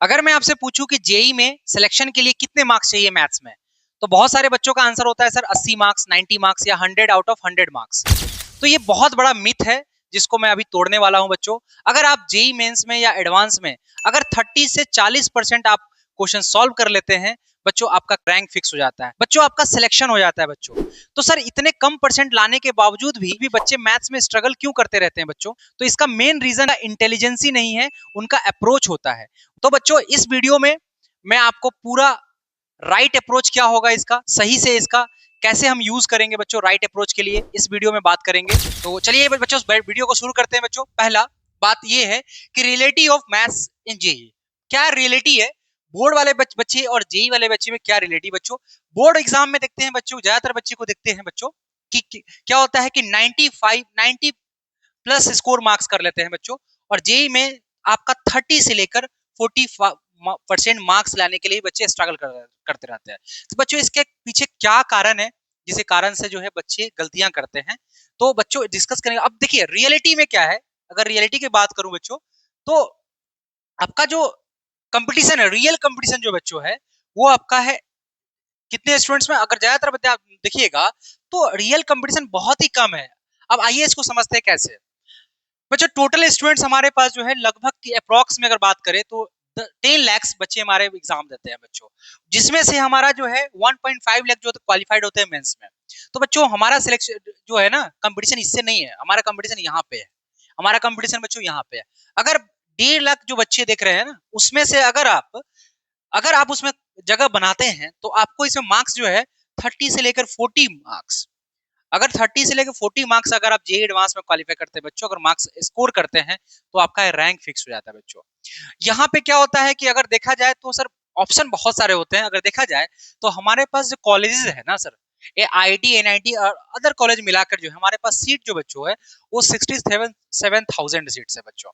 अगर मैं आपसे पूछूं कि जेई में सिलेक्शन के लिए कितने मार्क्स चाहिए मैथ्स में, तो बहुत सारे बच्चों का आंसर होता है सर 80 मार्क्स, 90 मार्क्स या 100 आउट ऑफ 100 मार्क्स। तो ये बहुत बड़ा मिथ है जिसको मैं अभी तोड़ने वाला हूं बच्चों। अगर आप जेई मेंस में या एडवांस में अगर 30 से 40% आप क्वेश्चन सॉल्व कर लेते हैं बच्चों, आपका रैंक फिक्स हो जाता है बच्चों, आपका सिलेक्शन हो जाता है बच्चों। तो सर इतने कम परसेंट लाने के बावजूद भी बच्चे मैथ्स में स्ट्रगल क्यों करते रहते हैं बच्चों? तो इसका मेन रीजन इंटेलिजेंसी नहीं है, उनका अप्रोच होता है। तो बच्चों इस वीडियो में मैं आपको पूरा राइट अप्रोच क्या होगा, इसका सही से इसका कैसे हम यूज करेंगे बच्चों राइट अप्रोच के लिए, इस वीडियो में बात करेंगे। तो चलिए बच्चों वीडियो को शुरू करते हैं बच्चों। पहला बात ये है कि reality of maths in JEE, क्या रियलिटी है बोर्ड वाले बच्चे और जेई वाले बच्चे में, क्या रियलिटी बच्चों। बोर्ड एग्जाम में देखते हैं बच्चों, ज्यादातर बच्चे को देखते हैं बच्चों कि क्या होता है कि 90 प्लस स्कोर मार्क्स कर लेते हैं बच्चों, और जेई में आपका 30 से लेकर 40% मार्क्स लाने के लिए बच्चे स्ट्रगल करते रहते हैं। तो बच्चों इसके पीछे क्या कारण है जिसे कारण से जो है बच्चे गलतियां करते हैं, तो बच्चों डिस्कस करेंगे। अब देखिए रियलिटी में क्या है, अगर रियलिटी की बात करूं बच्चों, तो आपका जो कंपटीशन है, रियल कंपटीशन जो बच्चों है, वो आपका है कितने स्टूडेंट्स में। अगर ज्यादातर बच्चे आप देखिएगा तो रियल कंपटीशन बहुत ही कम है। अब आइए इसको समझते हैं कैसे। बच्चों टोटल स्टूडेंट्स हमारे पास जो है लगभग अप्रोक्स में अगर बात करें तो 10 लाख बच्चे हमारे एग्जाम देते हैं बच्चों, जिसमें से हमारा जो है 1.5 लाख जो क्वालिफाइड होते हैं मेंस में। तो बच्चों हमारा सिलेक्शन जो है ना, कंपटीशन इससे नहीं है, हमारा कंपटीशन यहाँ पे है। हमारा कंपटीशन बच्चों यहाँ पे है। अगर 1.5 लाख जो बच्चे देख रहे हैं ना, उसमें से अगर आप उसमें जगह बनाते हैं तो आपको इसमें मार्क्स जो है 30 से लेकर 40 मार्क्स, अगर 30 से लेकर 40 मार्क्स अगर आप जेई एडवांस में क्वालिफाई करते हैं बच्चों, अगर मार्क्स स्कोर करते हैं तो आपका रैंक फिक्स हो जाता है बच्चों। यहाँ पे क्या होता है कि अगर देखा जाए तो सर ऑप्शन बहुत सारे होते हैं। अगर देखा जाए तो हमारे पास जो कॉलेजेस है ना सर, ये आईआईटी एनआईटी और अदर कॉलेज मिलाकर जो है हमारे पास सीट जो बच्चों है वो 67,000 सीट्स है बच्चों।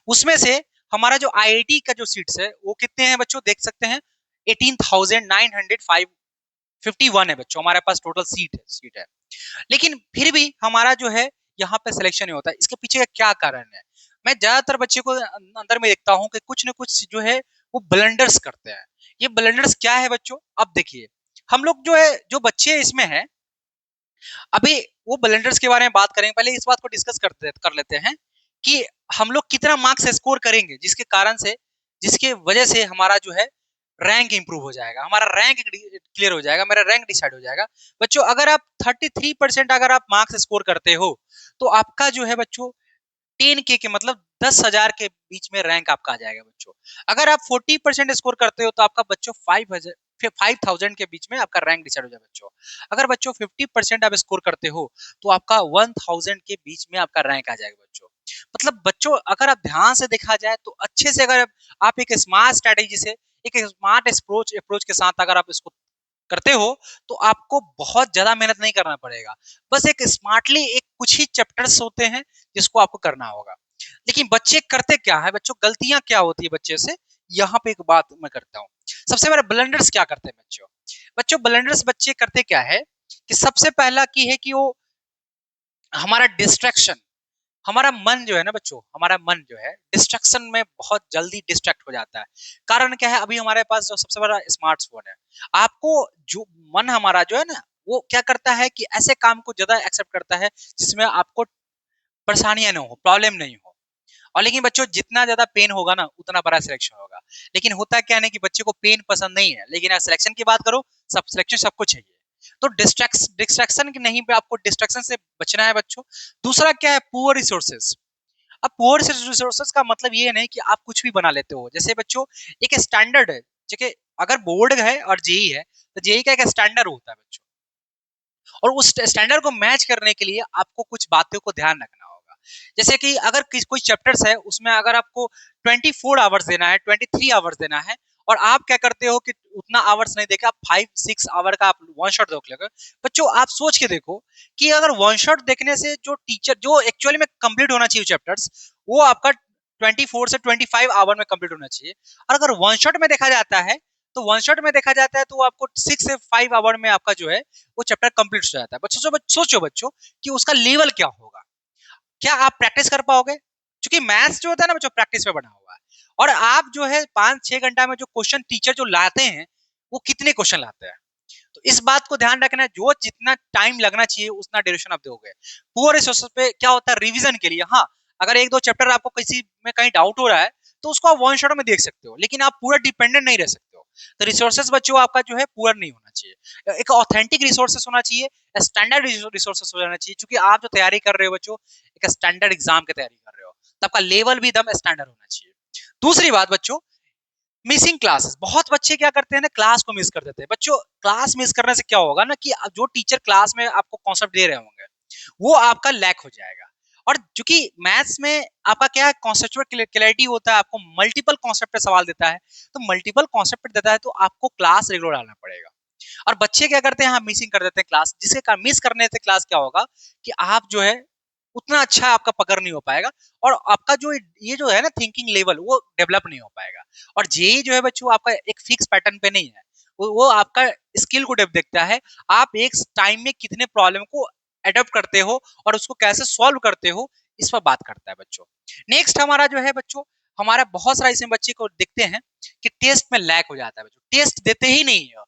उसमें से हमारा जो आईआईटी का जो सीट्स है वो कितने हैं बच्चों, देख सकते हैं 18,951 है बच्चों, हमारे पास टोटल सीट है। लेकिन फिर भी हमारा जो है यहाँ पे सिलेक्शन नहीं होता है। इसके पीछे का क्या कारण है? मैं ज्यादातर बच्चे को अंदर में देखता हूँ कि कुछ ना कुछ जो है वो ब्लंडर्स करते हैं। ये ब्लंडर्स क्या है बच्चों, अब देखिए हम लोग जो है जो बच्चे इसमें हैं, अभी वो ब्लंडर्स के बारे में बात करेंगे। पहले इस बात को डिस्कस कर लेते हैं कि हम लोग कितना मार्क्स स्कोर करेंगे जिसके कारण से, जिसके वजह से हमारा जो है रैंक इंप्रूव हो जाएगा, हमारा रैंक क्लियर हो जाएगा, मेरा रैंक डिसाइड हो जाएगा बच्चों। अगर आप 33% अगर आप मार्क्स स्कोर करते हो तो आपका जो है बच्चों 10K के मतलब 10,000 के बीच में रैंक आपका आ जाएगा बच्चों। अगर आप 40% स्कोर करते हो तो आपका बच्चों 5,000 के बीच में आपका रैंक डिसाइड हो जाएगा बच्चों। अगर बच्चों 50% आप स्कोर करते हो तो आपका 1,000 के बीच में आपका रैंक आ जाएगा बच्चों। मतलब बच्चों अगर आप ध्यान से देखा जाए तो अच्छे से अगर आप एक स्मार्ट स्ट्रेटेजी से, एक स्मार्ट अप्रोच के साथ अगर आप इसको करते हो तो आपको बहुत ज्यादा मेहनत नहीं करना पड़ेगा। बस एक स्मार्टली एक कुछ ही चैप्टर्स होते हैं जिसको आपको करना होगा। लेकिन बच्चे करते क्या है बच्चों, गलतियां क्या होती है बच्चे से, यहाँ पे एक बात मैं करता हूँ। सबसे पहले ब्लंडर्स क्या करते हैं बच्चों, बच्चों ब्लंडर्स बच्चे करते क्या है कि सबसे पहला की है कि वो हमारा डिस्ट्रैक्शन, हमारा मन जो है ना बच्चों, हमारा मन जो है डिस्ट्रैक्शन में बहुत जल्दी डिस्ट्रैक्ट हो जाता है। कारण क्या है, अभी हमारे पास जो सबसे बड़ा स्मार्टफोन है, आपको जो मन हमारा जो है ना वो क्या करता है कि ऐसे काम को ज्यादा एक्सेप्ट करता है जिसमें आपको परेशानियां ना हो, प्रॉब्लम नहीं हो। और लेकिन बच्चों जितना ज्यादा पेन होगा ना उतना बड़ा सिलेक्शन होगा। लेकिन होता क्या है कि बच्चे को पेन पसंद नहीं है, लेकिन सिलेक्शन की बात करो, सब सिलेक्शन सबको चाहिए। तो डिस्ट्रैक्शन की नहीं पे आपको डिस्ट्रैक्शन से बचना है बच्चों। दूसरा क्या है, पुअर रिसोर्सेज। अब पुअर रिसोर्सेज का मतलब ये नहीं कि आप कुछ भी बना लेते हो। जैसे बच्चों एक स्टैंडर्ड है, ठीक अगर बोर्ड है और जेई है तो जेई का एक स्टैंडर्ड होता है बच्चों, और उस स्टैंडर्ड को मैच करने के लिए आपको कुछ बातों को ध्यान रखना होगा। जैसे कि अगर कोई चैप्टर्स है उसमें अगर आपको 24 आवर्स देना है, 23 आवर्स देना है, और आप क्या करते हो कि उतना आवर्स नहीं देके आप 5-6 आवर का आप वन शॉट देख लोगे बच्चों। आप सोच के देखो कि अगर वन शॉट देखने से जो टीचर जो एक्चुअली में कंप्लीट होना चाहिए चैप्टर्स, वो आपका 24 से 25 आवर में कंप्लीट होना चाहिए। और अगर वन शॉट में देखा जाता है तो वन शॉट में देखा जाता है तो आपको 6 से 5 आवर में आपका जो है वो चैप्टर कंप्लीट हो जाता है बच्चों। सोचो बच्चों कि उसका लेवल क्या होगा, क्या आप प्रैक्टिस कर पाओगे? क्योंकि मैथ्स जो होता है ना बच्चों प्रैक्टिस पे बना हुआ है। और आप जो है 5-6 घंटा में जो क्वेश्चन टीचर जो लाते हैं वो कितने क्वेश्चन लाते हैं। तो इस बात को ध्यान रखना है, जो जितना टाइम लगना चाहिए उतना ड्यूरेशन आप दोगे। पुअर रिसोर्सेज पे क्या होता है, रिवीजन के लिए हाँ, अगर एक दो चैप्टर आपको किसी में कहीं डाउट हो रहा है तो उसको आप वन शॉट में देख सकते हो, लेकिन आप पूरा डिपेंडेंट नहीं रह सकते हो। तो रिसोर्सेज बच्चों आपका जो है पुअर नहीं होना चाहिए, एक ऑथेंटिक रिसोर्सेज होना चाहिए, स्टैंडर्ड रिसोर्सेज होना चाहिए, क्योंकि आप जो तैयारी कर रहे हो बच्चों एक स्टैंडर्ड एग्जाम की तैयारी कर रहे हो, तो आपका लेवल भी एकदम स्टैंडर्ड होना चाहिए। दूसरी बात बच्चों, मिसिंग क्लासेस। बहुत बच्चे क्या करते हैं ना, क्लास को मिस कर देते हैं। बच्चों क्लास मिस करने से क्या होगा ना कि जो टीचर क्लास में आपको कॉन्सेप्ट दे रहे होंगे वो आपका लैक हो जाएगा। और चूंकि मैथ्स में आपका क्या है, कॉन्सेप्चुअल क्लैरिटी होता है, आपको मल्टीपल कॉन्सेप्ट पे सवाल देता है, तो मल्टीपल कॉन्सेप्ट देता है तो आपको क्लास रेगुलर डालना पड़ेगा। और बच्चे क्या करते हैं, हाँ मिसिंग कर देते हैं क्लास, जिसके कारण मिस करने से क्लास क्या होगा कि आप जो है उतना अच्छा आपका पकड़ नहीं हो पाएगा, और आपका जो ये जो है ना थिंकिंग लेवल वो डेवलप नहीं हो पाएगा। और जेई जो है बच्चों आपका एक फिक्स पैटर्न पे नहीं है, वो आपका स्किल को डेवलप देखता है, आप एक टाइम में कितने प्रॉब्लम को अडॉप्ट करते हो और उसको कैसे सॉल्व करते हो, इस पर बात करता है बच्चों। नेक्स्ट हमारा जो है बच्चों, हमारा बहुत सारा इसमें बच्चे को देखते हैं कि टेस्ट में लैक हो जाता है बच्चों, टेस्ट देते ही नहीं है।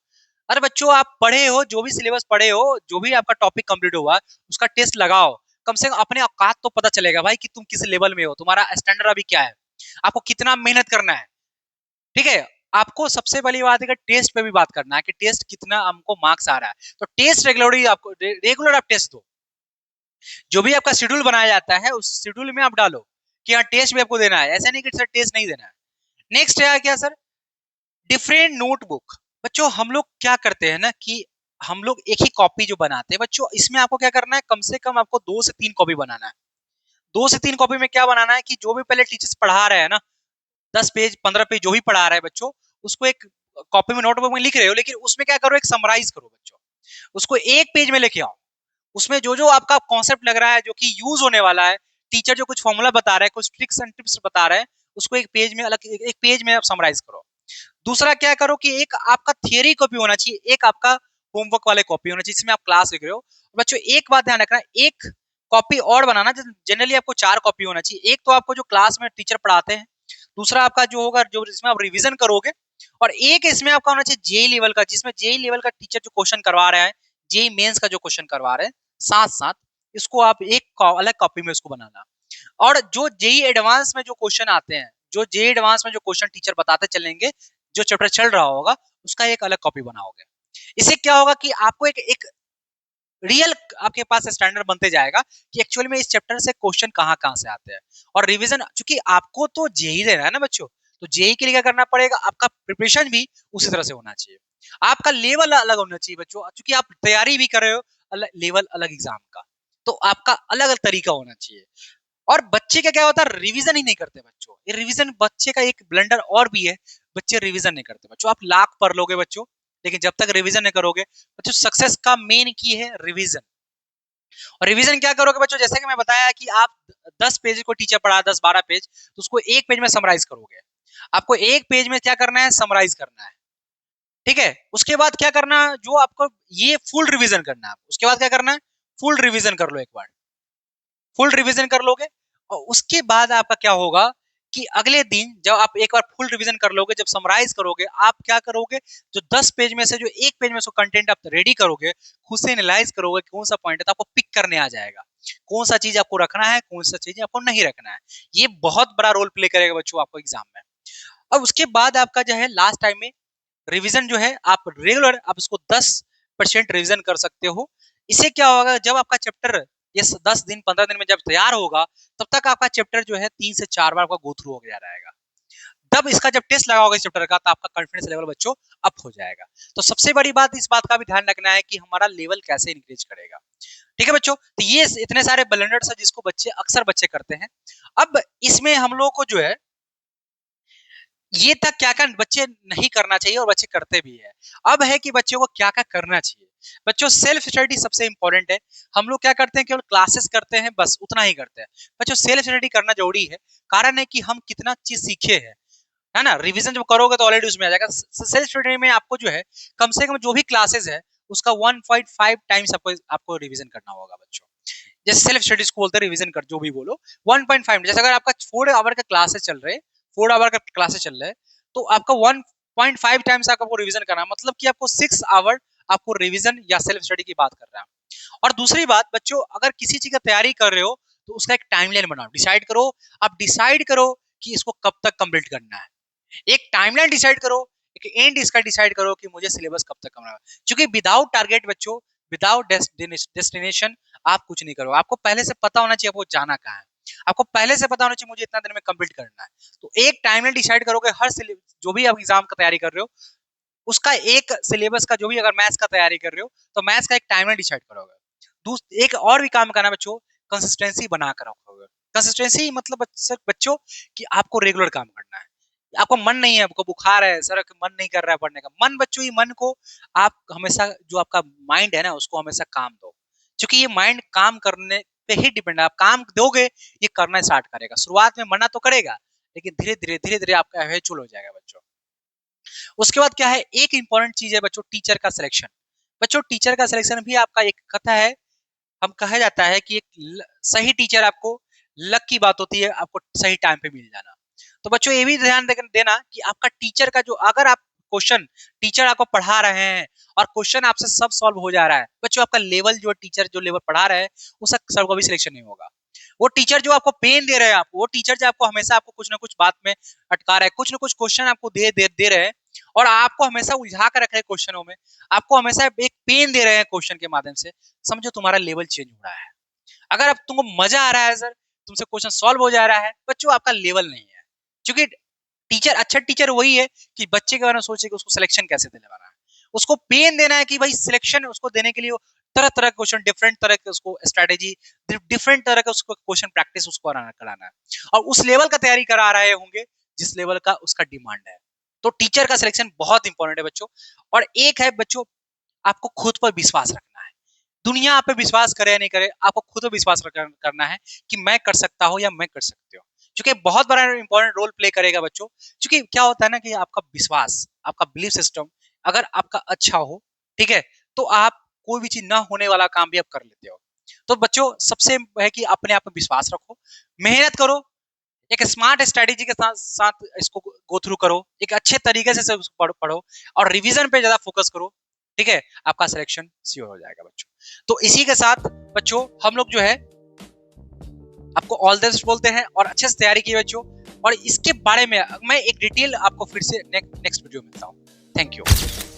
अरे बच्चों आप पढ़े हो, जो भी सिलेबस पढ़े हो, जो भी आपका टॉपिक कंप्लीट हुआ उसका टेस्ट लगाओ, कम से कम अपने औकात तो पता चलेगा भाई कि तुम किस लेवल में हो, तुम्हारा स्टैंडर्ड अभी क्या है, आपको कितना मेहनत करना है। ठीक है, आपको सबसे पहली बात है कि टेस्ट पे भी बात करना है कि टेस्ट कितना हमको मार्क्स आ रहा है, तो टेस्ट रेगुलरली आपको रेगुलर आप टेस्ट दो। जो भी आपका शेड्यूल बनाया जाता है उस शेड्यूल में आप डालो कि हाँ टेस्ट भी आपको देना है, ऐसा नहीं कि सर टेस्ट नहीं देना है। नेक्स्ट है क्या सर, डिफरेंट नोटबुक। बच्चों हम लोग क्या करते हैं ना कि हम लोग एक ही कॉपी जो बनाते हैं बच्चों, इसमें आपको क्या करना है, कम से कम आपको 2 से 3 कॉपी बनाना है। 2 से 3 कॉपी में क्या बनाना है कि जो भी पहले टीचर्स पढ़ा रहे हैं ना, 10 पेज 15 पेज जो भी पढ़ा रहा है बच्चों, उसको एक कॉपी में नोटबुक में लिख रहे हो, लेकिन उसमें क्या करो, एक समराइज करो बच्चों, उसको एक पेज में लेके आओ। उसमें जो जो आपका कॉन्सेप्ट लग रहा है जो कि यूज होने वाला है, टीचर जो कुछ फॉर्मूला बता रहे हैं, कुछ ट्रिक्स एंड टिप्स बता रहे हैं, उसको एक पेज में अलग, एक पेज में आप समराइज करो। दूसरा क्या करो कि एक आपका थियरी कॉपी होना चाहिए, एक आपका होमवर्क वाले कॉपी होना चाहिए, जिसमें आप क्लास लिख रहे हो। बच्चों एक बात ध्यान रखना, एक कॉपी और बनाना, जनरली आपको 4 कॉपी होना चाहिए। एक तो आपको जो क्लास में टीचर पढ़ाते हैं, दूसरा आपका जो होगा जो जिसमें आप रिवीजन करोगे, और एक इसमें आपका होना चाहिए जेई लेवल का, जिसमें जेई लेवल का टीचर जो क्वेश्चन करवा रहे हैं, जेई मेंस का जो क्वेश्चन करवा रहे हैं, साथ साथ इसको आप एक अलग कॉपी में इसको बनाना। और जो जेई एडवांस में जो क्वेश्चन आते हैं, जो जेई एडवांस में जो क्वेश्चन टीचर बताते चलेंगे, जो चैप्टर चल रहा होगा उसका एक अलग कॉपी बनाओगे। इससे क्या होगा कि आपको एक एक रियल आपके पास स्टैंडर्ड बनते जाएगा कि एक्चुअली में इस चैप्टर से क्वेश्चन कहाँ कहाँ से आते हैं। और रिवीजन, चूंकि आपको तो जेई देना है ना बच्चों, तो जेई के लिए क्या करना पड़ेगा, आपका प्रिपरेशन भी उसी तरह से होना चाहिए, आपका लेवल अलग होना चाहिए बच्चों, क्योंकि आप तैयारी भी कर रहे हो लेवल अलग एग्जाम का, तो आपका अलग अलग तरीका होना चाहिए। और बच्चे का क्या होता है, रिवीजन ही नहीं करते बच्चों, ये रिवीजन बच्चे का एक ब्लंडर और भी है, बच्चे रिवीजन नहीं करते बच्चों। आप लाख पढ़ लोगे बच्चों, लेकिन जब तक रिवीजन नहीं करोगे बच्चों, सक्सेस का मेन की है रिवीजन। और रिवीजन क्या करोगे बच्चों, जैसे कि मैं बताया कि आप 10 पेज को टीचर पढ़ा, 10-12 पेज, तो उसको एक पेज में समराइज करोगे। आपको एक पेज में क्या करना है, समराइज करना है। ठीक है, उसके बाद क्या करना है, जो आपको ये फुल रिवीजन करना है, उसके बाद क्या करना है, फुल रिवीजन कर लो, एक बार फुल रिवीजन कर लोगे। और उसके बाद आपका क्या होगा कि अगले दिन जब आप एक बार फुल रिवीजन कर लोगे, जब समराइज करोगे, आप क्या करोगे, जो 10 पेज में से जो एक पेज में से कंटेंट आप रेडी करोगे, खुद से एनालाइज करोगे कौन सा पॉइंट है, तो आपको पिक करने आ जाएगा कौन सा चीज आपको रखना है, कौन सा चीज आपको नहीं रखना है। ये बहुत बड़ा रोल प्ले करेगा बच्चों आपको एग्जाम में। अब उसके बाद आपका जो है लास्ट टाइम में रिवीजन जो है, आप रेगुलर आप इसको 10% रिवीजन कर सकते हो। इससे क्या होगा, जब आपका चैप्टर ये 10 दिन 15 दिन में जब तैयार होगा, तब तक आपका चैप्टर जो है 3 से 4 बार आपका गो थ्रू हो गया रहेगा। तब इसका जब टेस्ट लगाओगे इस चैप्टर का, तो आपका कॉन्फिडेंस लेवल बच्चों अप हो जाएगा। तो सबसे बड़ी बात इस बात का भी ध्यान रखना है कि हमारा लेवल कैसे इंक्रीज करेगा। ठीक है बच्चों, तो ये इतने सारे ब्लंडर्स है जिसको बच्चे अक्सर बच्चे करते हैं। अब इसमें हम लोग को जो है ये तक क्या क्या बच्चे नहीं करना चाहिए और बच्चे करते भी है। अब है कि बच्चों को क्या क्या करना चाहिए। बच्चों सेल्फ स्टडी सबसे इंपॉर्टेंट है। हम लोग क्या करते हैं, केवल क्लासेस करते हैं, बस उतना ही करते हैं। बच्चों सेल्फ स्टडी करना जरूरी है, कारण है कि हम कितना चीज सीखे हैं, है ना। रिवीजन जब करोगे तो ऑलरेडी उसमें आ जाएगा। सेल्फ स्टडी में आपको जो है कम से कम जो भी क्लासेस है उसका 1.5 टाइम्स आपको आपको रिवीजन करना होगा बच्चों। जैसे सेल्फ स्टडीज को बोलते हैं, रिवीजन कर जो भी बोलो 1.5, जैसे अगर आपका 4 आवर का क्लासेस चल रहे 4 आवर का क्लासेस चल रहा है, तो आपका 1.5 टाइम्स आपको रिवीजन करना है, मतलब कि आपको 6 आवर आपको रिवीजन या सेल्फ स्टडी की बात कर रहा है। और दूसरी बात बच्चों, अगर किसी चीज का तैयारी कर रहे हो तो उसका एक टाइमलाइन बनाओ, डिसाइड करो, आप डिसाइड करो कि इसको कब तक कंप्लीट करना है। एक टाइमलाइन डिसाइड करो, एक एंड इसका डिसाइड करो कि मुझे सिलेबस कब तक करना है। क्योंकि विदाउट टारगेट बच्चों, विदाउट डेस्टिनेशन आप कुछ नहीं करो। आपको पहले से पता होना चाहिए आपको जाना कहाँ है, आपको पहले से पता होना चाहिए मुझे इतना दिन में कंप्लीट करना है। तो एक टाइमलाइन डिसाइड करोगे, हर जो भी आप एग्जाम का तैयारी कर रहे हो उसका एक सिलेबस का, जो भी अगर मैथ्स का तैयारी कर रहे हो तो मैथ्स का एक टाइमलाइन डिसाइड करोगे। एक और भी काम करना बच्चों, कंसिस्टेंसी बना कर रखोगे। कंसिस्टेंसी मतलब बच्चों कि आपको रेगुलर काम करना है। आपको मन नहीं है, आपको बुखार है, सर मन नहीं कर रहा है पढ़ने का, मन बच्चों, ये मन को आप हमेशा, जो आपका माइंड है ना, उसको हमेशा काम दो, क्योंकि ये माइंड काम करने पे ही डिपेंड है। आप काम दोगे ये करना स्टार्ट करेगा। शुरुआत में मना तो करेगा, लेकिन धीरे धीरे आपका हैबिचुअल हो जाएगा बच्चों। उसके बाद क्या है, एक इंपॉर्टेंट चीज है बच्चों, टीचर का सिलेक्शन। बच्चों टीचर का सिलेक्शन भी आपका एक कथा है। हम कहा जाता है कि एक सही टीचर आपको, लक की बात होती है आपको सही टाइम पे मिल जाना। तो बच्चों ये भी ध्यान देना कि आपका टीचर का जो, अगर आप क्वेश्चन, टीचर आपको पढ़ा रहे हैं और क्वेश्चन आपसे सब सॉल्व हो जा रहा है बच्चों, आपका लेवल, जो टीचर जो लेवल पढ़ा रहे हैं उसका सब कभी सिलेक्शन नहीं होगा। वो टीचर जो आपको पेन दे रहे हैं, आपको वो टीचर जो आपको हमेशा आपको कुछ ना कुछ बात में अटका रहा है, कुछ ना कुछ क्वेश्चन आपको दे रहे हैं और आपको हमेशा उलझा कर रखे हैं क्वेश्चनों में, आपको हमेशा एक पेन दे रहे हैं क्वेश्चन के माध्यम से, समझो तुम्हारा लेवल चेंज हो रहा है। अगर अब तुमको मजा आ रहा है सर, तुमसे क्वेश्चन सॉल्व हो जा रहा है, बच्चों आपका लेवल नहीं है। क्योंकि टीचर, अच्छा टीचर वही है कि बच्चे के बारे में सोचे कि उसको सिलेक्शन कैसे देने वाला है, उसको पेन देना है कि भाई सिलेक्शन उसको देने के लिए तरह तरह के क्वेश्चन, डिफरेंट तरह के उसको स्ट्रेटेजी, डिफरेंट तरह का उसको क्वेश्चन प्रैक्टिस उसको कराना है, और उस लेवल का तैयारी करा रहे होंगे जिस लेवल का उसका डिमांड है। तो टीचर का सिलेक्शन बहुत इंपॉर्टेंट है बच्चों। और एक है बच्चों, आपको खुद पर विश्वास रखना है। दुनिया आप पे विश्वास करे या नहीं करे, आपको खुद पर विश्वास करना है कि मैं कर सकता हूँ या मैं कर सकती हूँ। क्योंकि बहुत बड़ा इंपॉर्टेंट रोल प्ले करेगा बच्चों। क्योंकि क्या होता है ना कि आपका विश्वास, आपका बिलीफ सिस्टम अगर आपका अच्छा हो, ठीक है, तो आप कोई भी चीज ना होने वाला काम भी आप कर लेते हो। तो बच्चों सबसे है कि अपने आप में विश्वास रखो, मेहनत करो, एक स्मार्ट स्ट्रेटेजी के साथ साथ इसको गो थ्रू करो, एक अच्छे तरीके से पढ़ो और रिवीजन पे ज्यादा फोकस करो, ठीक है, आपका सिलेक्शन श्योर हो जाएगा बच्चों। तो इसी के साथ बच्चों हम लोग जो है आपको ऑल द बेस्ट बोलते हैं और अच्छे से तैयारी की बच्चों। और इसके बारे में मैं एक डिटेल आपको फिर से नेक्स्ट वीडियो में बताऊं। Thank you.